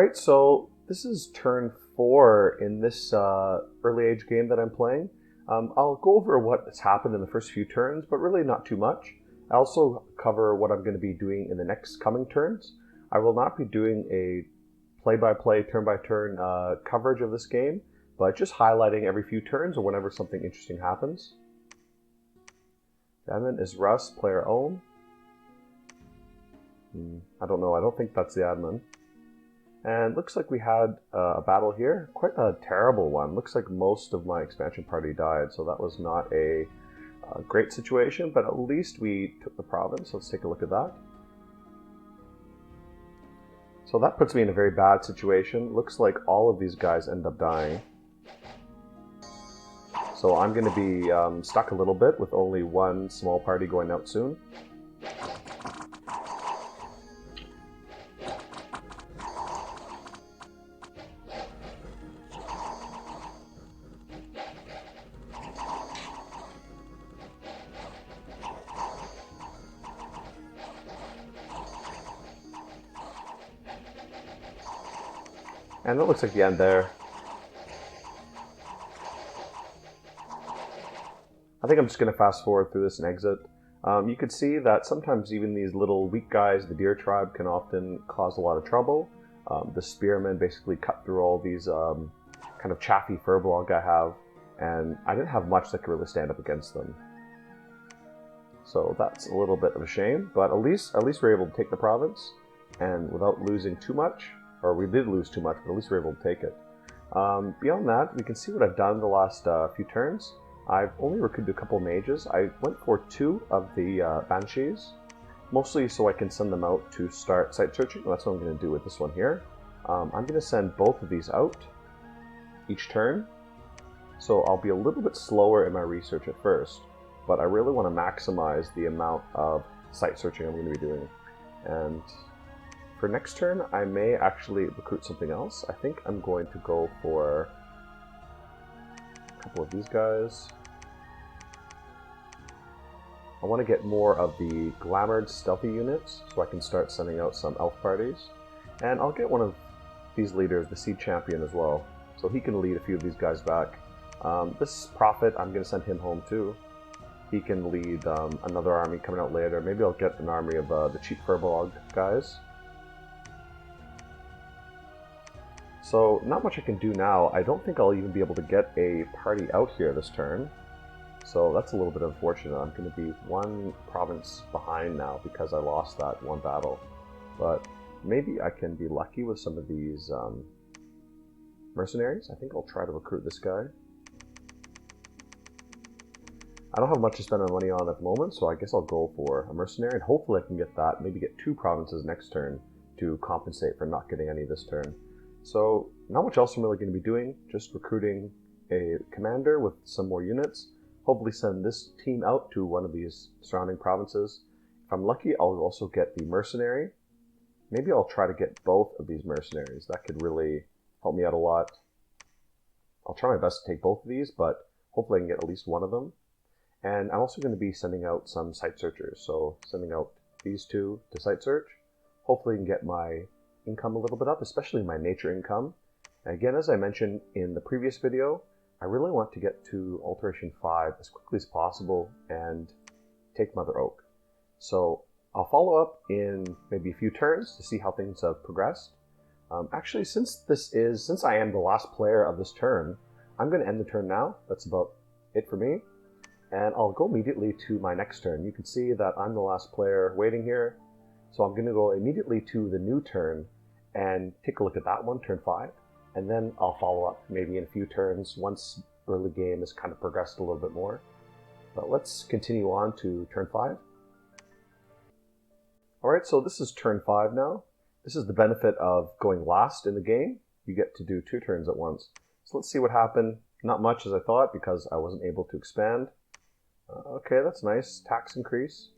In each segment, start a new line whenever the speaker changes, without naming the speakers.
Alright, so this is turn 4 in this early age game that I'm playing. I'll go over what has happened in the first few turns, but really not too much. I also cover what I'm going to be doing in the next coming turns. I will not be doing a play-by-play, turn-by-turn coverage of this game, but just highlighting every few turns or whenever something interesting happens. Admin is Russ, player own. I don't know, I don't think that's the admin. And looks like we had a battle here, quite a terrible one. Looks like most of my expansion party died, so that was not a great situation, but at least we took the province. Let's take a look at that. So that puts me in a very bad situation. Looks like all of these guys end up dying. So I'm going to be stuck a little bit with only one small party going out soon. And that looks like the end there. I think I'm just going to fast forward through this and exit. You could see that sometimes even these little weak guys, the deer tribe, can often cause a lot of trouble. The spearmen basically cut through all these kind of chaffy furbolg I have, and I didn't have much that could really stand up against them. So that's a little bit of a shame, but at least we're able to take the province, and without losing too much. Or we did lose too much, but at least we were able to take it. Beyond that, we can see what I've done the last few turns. I've only recruited a couple mages. I went for 2 of the banshees, mostly so I can send them out to start site searching. That's what I'm going to do with this one here. I'm going to send both of these out each turn, so I'll be a little bit slower in my research at first, but I really want to maximize the amount of site searching I'm going to be doing. And for next turn, I may actually recruit something else. I think I'm going to go for a couple of these guys. I want to get more of the glamoured stealthy units so I can start sending out some elf parties. And I'll get one of these leaders, the Seed Champion, as well, so he can lead a few of these guys back. This Prophet, I'm going to send him home too. He can lead another army coming out later. Maybe I'll get an army of the cheap furbolg guys. So, not much I can do now. I don't think I'll even be able to get a party out here this turn. So that's a little bit unfortunate. I'm going to be one province behind now because I lost that one battle. But maybe I can be lucky with some of these mercenaries. I think I'll try to recruit this guy. I don't have much to spend my money on at the moment, so I guess I'll go for a mercenary, and hopefully I can get that, maybe get 2 provinces next turn to compensate for not getting any this turn. So, not much else I'm really going to be doing, just recruiting a commander with some more units, hopefully send this team out to one of these surrounding provinces. If I'm lucky, I'll also get the mercenary. Maybe I'll try to get both of these mercenaries. That could really help me out a lot. I'll try my best to take both of these, but hopefully I can get at least one of them. And I'm also going to be sending out some site searchers, so sending out these 2 to site search. Hopefully I can get my income a little bit up, especially my nature income. And again, as I mentioned in the previous video, I really want to get to Alteration 5 as quickly as possible and take Mother Oak. So I'll follow up in maybe a few turns to see how things have progressed. Actually, since I am the last player of this turn, I'm going to end the turn now. That's about it for me. And I'll go immediately to my next turn. You can see that I'm the last player waiting here. So I'm going to go immediately to the new turn and take a look at that one, turn 5. And then I'll follow up maybe in a few turns once early game has kind of progressed a little bit more. But let's continue on to turn 5. Alright, so this is turn 5 now. This is the benefit of going last in the game. You get to do 2 turns at once. So let's see what happened. Not much as I thought because I wasn't able to expand. Okay, that's nice. Tax increase.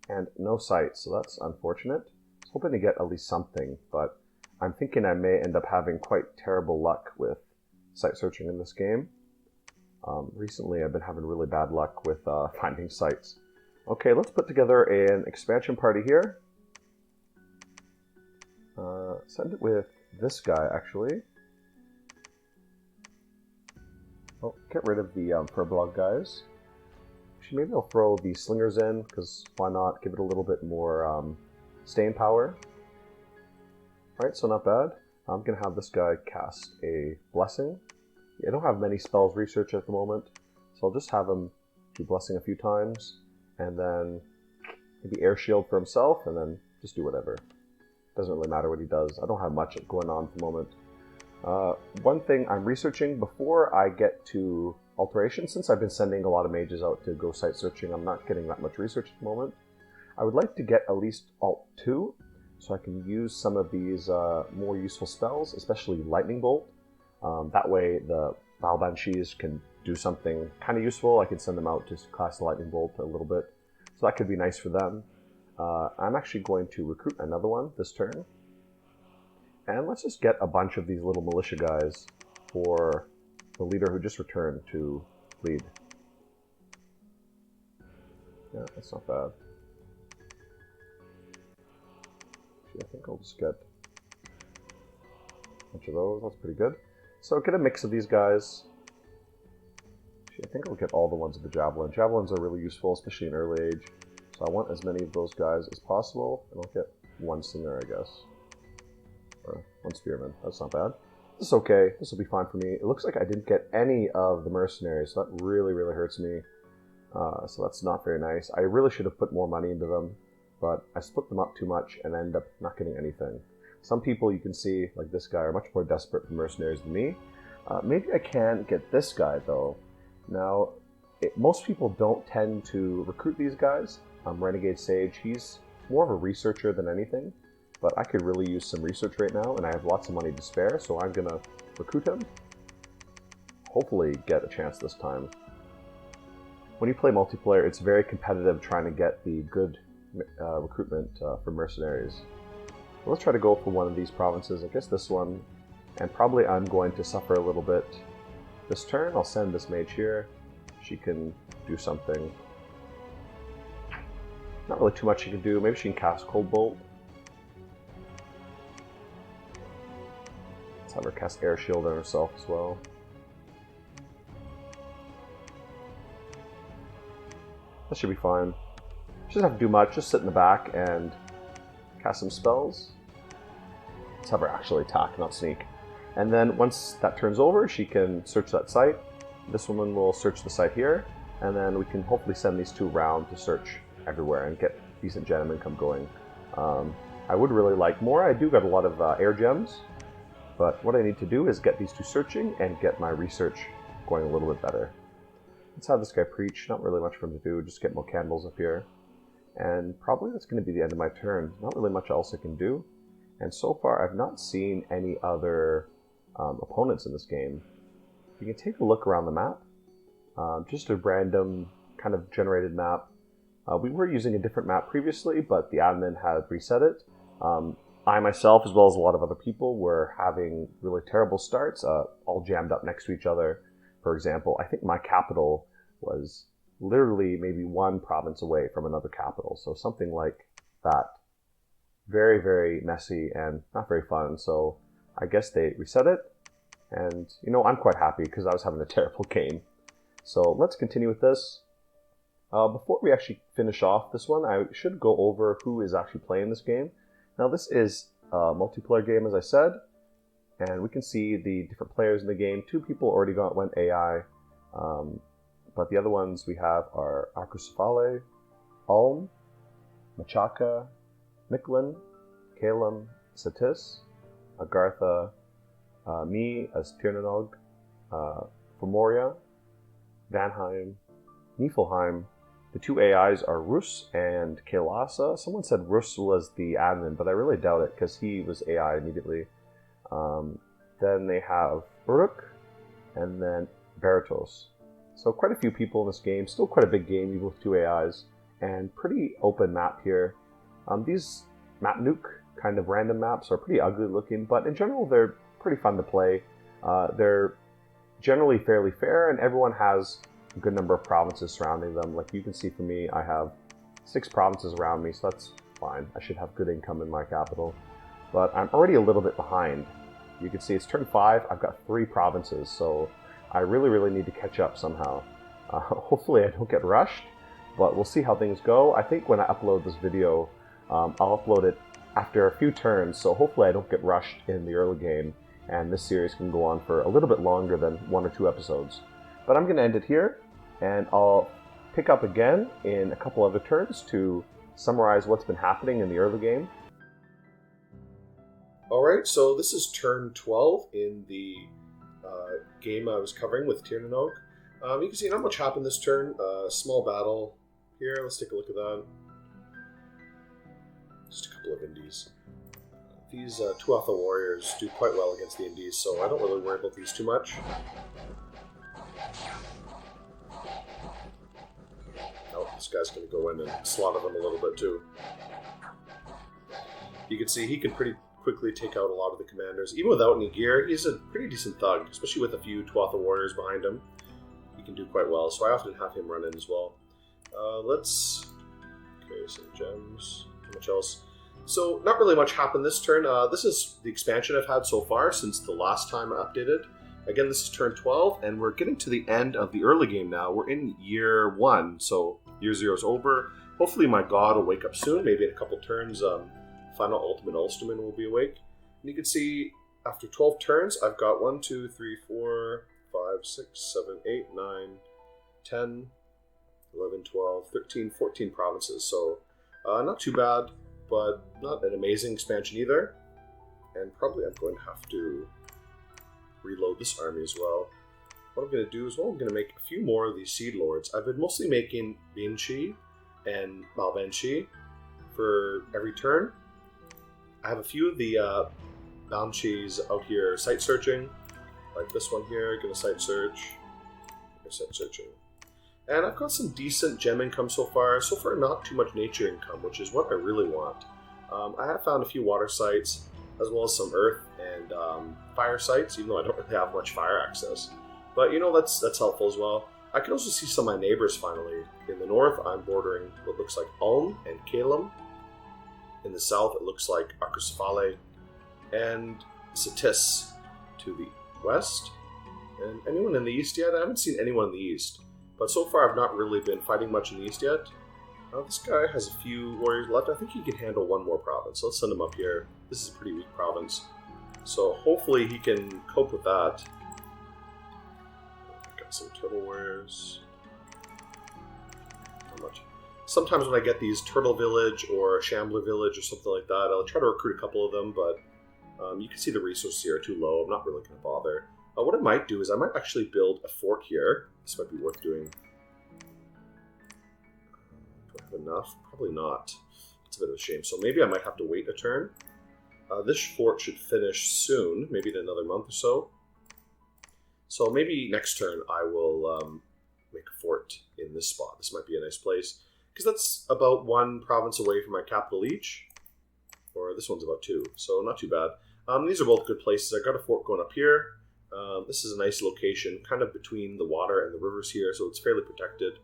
And no sites, so that's unfortunate. I was hoping to get at least something, but I'm thinking I may end up having quite terrible luck with site searching in this game. Recently I've been having really bad luck with finding sites. Okay, let's put together an expansion party here. Send it with this guy, actually. Oh, get rid of the Purblog guys. Actually, maybe I'll throw the slingers in, because why not? Give it a little bit more staying power. Alright, so not bad. I'm going to have this guy cast a Blessing. I don't have many spells research at the moment, so I'll just have him do Blessing a few times, and then maybe Air Shield for himself, and then just do whatever. Doesn't really matter what he does. I don't have much going on at the moment. One thing I'm researching before I get to Alteration, since I've been sending a lot of mages out to go site searching, I'm not getting that much research at the moment. I would like to get at least Alt 2, so I can use some of these more useful spells, especially Lightning Bolt. That way the Val Banshees can do something kind of useful. I can send them out to cast the Lightning Bolt a little bit, so that could be nice for them. I'm actually going to recruit another one this turn. And let's just get a bunch of these little militia guys for the leader who just returned to lead. Yeah, that's not bad. I think I'll just get a bunch of those. That's pretty good. So get a mix of these guys. I think I'll get all the ones with the Javelin. Javelins are really useful, especially in early age. So I want as many of those guys as possible. And I'll get one Slinger, I guess. Or one Spearman. That's not bad. This is okay. This will be fine for me. It looks like I didn't get any of the mercenaries, so that really, really hurts me. So that's not very nice. I really should have put more money into them, but I split them up too much and end up not getting anything. Some people you can see, like this guy, are much more desperate for mercenaries than me. Maybe I can get this guy, though. Now, most people don't tend to recruit these guys. Renegade Sage, he's more of a researcher than anything, but I could really use some research right now, and I have lots of money to spare, so I'm going to recruit him. Hopefully get a chance this time. When you play multiplayer, it's very competitive trying to get the good recruitment for mercenaries. Well, let's try to go for one of these provinces, I guess this one, and probably I'm going to suffer a little bit this turn. I'll send this mage here. She can do something. Not really too much she can do. Maybe she can cast Cold Bolt. Let's have her cast Air Shield on herself as well. That should be fine. She doesn't have to do much, just sit in the back and cast some spells. Let's have her actually attack, not sneak. And then once that turns over, she can search that site. This woman will search the site here, and then we can hopefully send these two around to search everywhere and get decent gem income going. I would really like more. I do got a lot of air gems, but what I need to do is get these two searching and get my research going a little bit better. Let's have this guy preach. Not really much for him to do, just get more candles up here. And probably that's going to be the end of my turn. Not really much else I can do. And so far, I've not seen any other opponents in this game. You can take a look around the map. Just a random kind of generated map. We were using a different map previously, but the admin had reset it. I myself, as well as a lot of other people, were having really terrible starts, all jammed up next to each other. For example, I think my capital was literally maybe one province away from another capital, so something like that. Very, very messy and not very fun, so I guess they reset it, and you know, I'm quite happy because I was having a terrible game. So let's continue with this. Before we actually finish off this one, I should go over who is actually playing this game. Now this is a multiplayer game, as I said, and we can see the different players in the game. 2 people already went AI, but the other ones we have are Akusafale, Ulm, Machaka, Miklin, Kalem, Satis, Agartha, me as Tir Na, Fomoria, Vanheim, Niflheim. The 2 AIs are Rus and Kailasa. Someone said Rus was the admin, but I really doubt it because he was AI immediately. Then they have Uruk and then Veritos. So quite a few people in this game. Still quite a big game, even with 2 AIs. And pretty open map here. These map nuke kind of random maps are pretty ugly looking, but in general they're pretty fun to play. They're generally fairly fair, and everyone has a good number of provinces surrounding them. Like you can see for me, I have 6 provinces around me, so that's fine. I should have good income in my capital. But I'm already a little bit behind You can see it's turn 5. I've got 3 provinces, so I really need to catch up somehow. Hopefully I don't get rushed, but we'll see how things go. I think when I upload this video, I'll upload it after a few turns, so hopefully I don't get rushed in the early game, and this series can go on for a little bit longer than 1 or 2 episodes. But I'm going to end it here, and I'll pick up again in a couple other turns to summarize what's been happening in the early game. Alright, so this is turn 12 in the game I was covering with Tir Na. You can see not much happened this turn. Small battle here. Let's take a look at that. Just a couple of indies. These Tuatha warriors do quite well against the indies, so I don't really worry about these too much. Oh, this guy's going to go in and slaughter them a little bit too. You can see he can pretty quickly take out a lot of the commanders. Even without any gear, he's a pretty decent thug, especially with a few Tuatha warriors behind him. He can do quite well, so I often have him run in as well. Okay, some gems. How much else? So, not really much happened this turn. This is the expansion I've had so far since the last time I updated. Again, this is turn 12, and we're getting to the end of the early game now. We're in year 1, so year 0 is over. Hopefully my god will wake up soon, maybe in a couple turns. Final Ultimate Ulsterman will be awake. And you can see, after 12 turns, I've got 1, 2, 3, 4, 5, 6, 7, 8, 9, 10, 11, 12, 13, 14 provinces. So, not too bad, but not an amazing expansion either. And probably I'm going to have to reload this army as well. What I'm going to do is, I'm going to make a few more of these Seed Lords. I've been mostly making Binchi and Malvenchi for every turn. I have a few of the Banshees out here site searching, like this one here, gonna site search, site searching. And I've got some decent gem income so far. So far, not too much nature income, which is what I really want. I have found a few water sites, as well as some earth and fire sites, even though I don't really have much fire access. But you know, that's helpful as well. I can also see some of my neighbors finally. In the north, I'm bordering what looks like Ulm and Calum. In the south, it looks like Akersfale and Satis to the west. And anyone in the east yet? I haven't seen anyone in the east. But so far, I've not really been fighting much in the east yet. This guy has a few warriors left. I think he can handle 1 more province. So let's send him up here. This is a pretty weak province. So hopefully he can cope with that. Got some turtle warriors. How much? Sometimes when I get these Turtle Village or Shambler Village or something like that, I'll try to recruit a couple of them, but you can see the resources here are too low. I'm not really going to bother. What I might do is I might actually build a fort here. This might be worth doing. Do I have enough? Probably not. It's a bit of a shame. So maybe I might have to wait a turn. This fort should finish soon, maybe in another month or so. So maybe next turn I will make a fort in this spot. This might be a nice place. Because that's about 1 province away from my capital each. Or this one's about 2, so not too bad. These are both good places. I got a fort going up here. This is a nice location, kind of between the water and the rivers here, so it's fairly protected.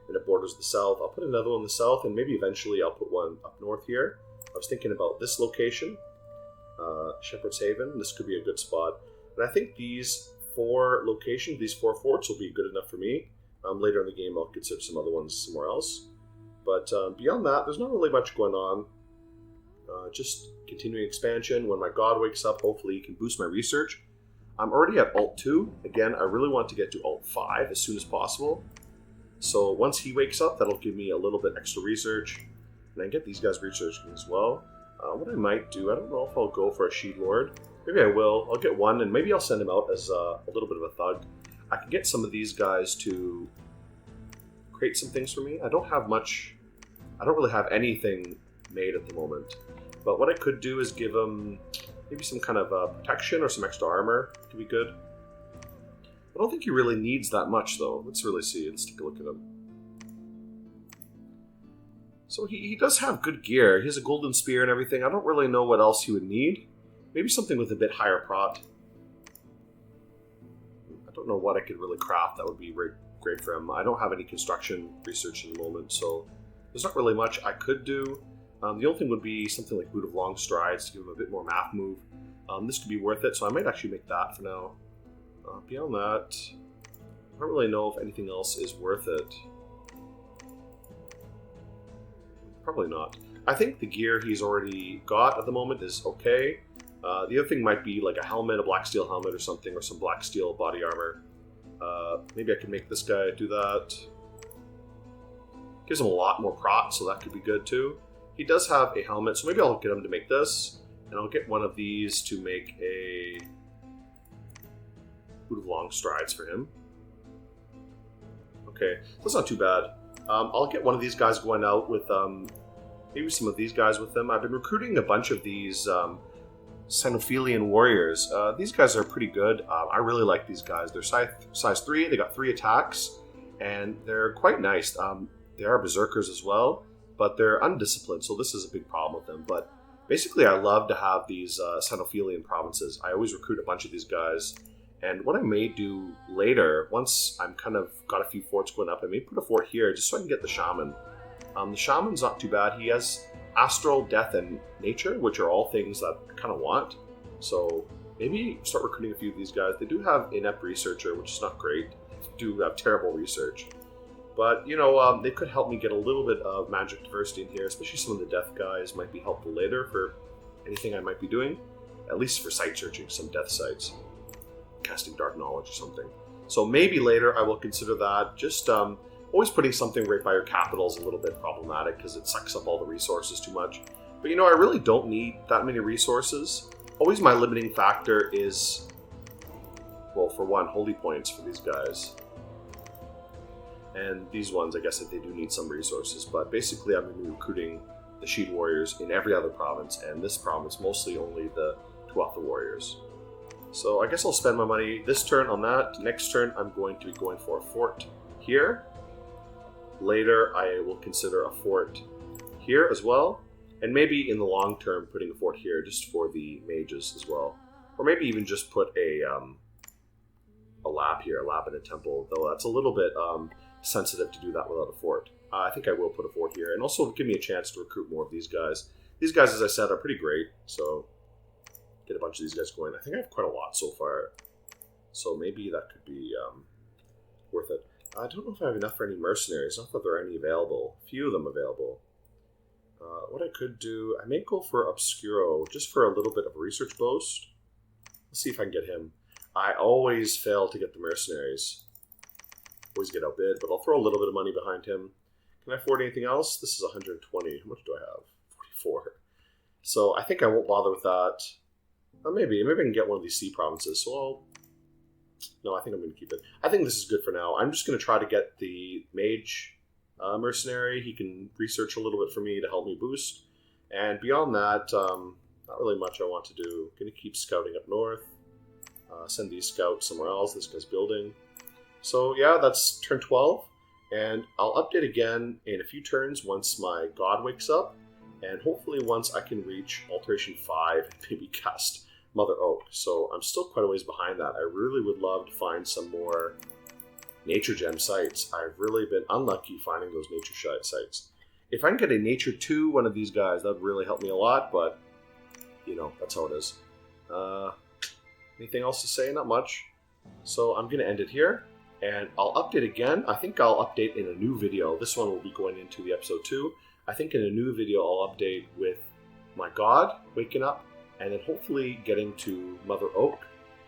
And it borders the south. I'll put another one in the south, and maybe eventually I'll put one up north here. I was thinking about this location, Shepherd's Haven. This could be a good spot. And I think these 4 locations, these 4 forts will be good enough for me. Later in the game, I'll consider some other ones somewhere else. But beyond that, there's not really much going on. Just continuing expansion. When my god wakes up, hopefully he can boost my research. I'm already at Alt 2. Again, I really want to get to Alt 5 as soon as possible. So once he wakes up, that'll give me a little bit extra research. And I get these guys researching as well. What I might do, I don't know if I'll go for a Sheed Lord. Maybe I will. I'll get one, and maybe I'll send him out as a little bit of a thug. I can get some of these guys to create some things for me. I don't have much. I don't really have anything made at the moment. But what I could do is give him maybe some kind of protection or some extra armor. Could be good. I don't think he really needs that much, though. Let's really see. Let's take a look at him. So he does have good gear. He has a golden spear and everything. I don't really know what else he would need. Maybe something with a bit higher prot. I don't know what I could really craft that would be great for him. I don't have any construction research in the moment, so there's not really much I could do. The only thing would be something like Boot of Long Strides to give him a bit more math move. This could be worth it, so I might actually make that for now. Beyond that, I don't really know if anything else is worth it. Probably not. I think the gear he's already got at the moment is okay. The other thing might be like a helmet, a black steel helmet or something, or some black steel body armor. Maybe I can make this guy do that. Gives him a lot more prot, so that could be good too. He does have a helmet, so maybe I'll get him to make this. And I'll get one of these to make a boot of long strides for him. Okay, that's not too bad. I'll get one of these guys going out with maybe some of these guys with them. I've been recruiting a bunch of these Cynophilian warriors. These guys are pretty good. I really like these guys. They're size 3, they got 3 attacks, and they're quite nice. They are berserkers as well, but they're undisciplined, so this is a big problem with them. But basically, I love to have these Cynophilian provinces. I always recruit a bunch of these guys, and what I may do later, once I'm kind of got a few forts going up, I may put a fort here just so I can get the shaman. The shaman's not too bad. He has astral, death, and nature, which are all things that I kind of want. So maybe start recruiting a few of these guys. They do have inept researcher, which is not great. They do have terrible research. But, you know, they could help me get a little bit of magic diversity in here, especially some of the death guys might be helpful later for anything I might be doing. At least for site searching, some death sites. Casting dark knowledge or something. So maybe later I will consider that. Just always putting something right by your capital is a little bit problematic because it sucks up all the resources too much. But you know, I really don't need that many resources. Always my limiting factor is, well, for one, holy points for these guys. And these ones, I guess that they do need some resources. But basically I'm going to be recruiting the Sheet Warriors in every other province. And this province, mostly only the Tuatha Warriors. So I guess I'll spend my money this turn on that. Next turn I'm going to be going for a fort here. Later I will consider a fort here as well. And maybe in the long term putting a fort here just for the mages as well. Or maybe even just put a lab here, a lab in a temple. Though that's a little bit sensitive to do that without a fort. I think I will put a fort here. And also give me a chance to recruit more of these guys. These guys, as I said, are pretty great. So get a bunch of these guys going. I think I have quite a lot so far. So maybe that could be worth it. I don't know if I have enough for any mercenaries. Not that there are any available. A few of them available. What I could do, I may go for Obscuro, just for a little bit of a research boast. Let's see if I can get him. I always fail to get the mercenaries. Always get outbid, but I'll throw a little bit of money behind him. Can I afford anything else? This is 120. How much do I have? 44. So I think I won't bother with that. Maybe I can get one of these sea provinces. So no, I think I'm going to keep it. I think this is good for now. I'm just going to try to get the mage mercenary. He can research a little bit for me to help me boost. And beyond that, not really much I want to do. Going to keep scouting up north. Send these scouts somewhere else. This guy's building. So yeah, that's turn 12. And I'll update again in a few turns once my god wakes up. And hopefully once I can reach Alteration 5 and maybe cast Mother Oak. So I'm still quite a ways behind that. I really would love to find some more Nature Gem sites. I've really been unlucky finding those Nature sites. If I can get a Nature 2, one of these guys, that would really help me a lot, but, you know, that's how it is. Anything else to say? Not much. So I'm going to end it here, and I'll update again. I think I'll update in a new video. This one will be going into the episode 2. I think in a new video I'll update with my god waking up, and then hopefully getting to Mother Oak,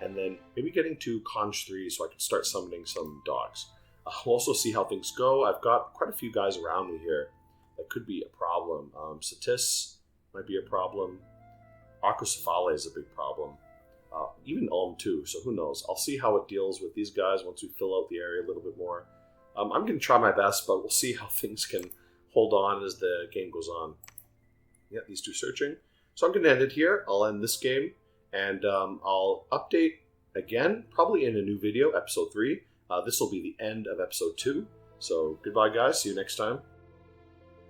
and then maybe getting to Conch 3 so I can start summoning some dogs. I'll also see how things go. I've got quite a few guys around me here that could be a problem. Satis might be a problem. Archocephale is a big problem. Even Ulm too, so who knows. I'll see how it deals with these guys once we fill out the area a little bit more. I'm going to try my best, but we'll see how things can hold on as the game goes on. Yeah, these two searching. So I'm going to end it here. I'll end this game, and I'll update again, probably in a new video, episode 3. This will be the end of episode 2. So goodbye, guys. See you next time.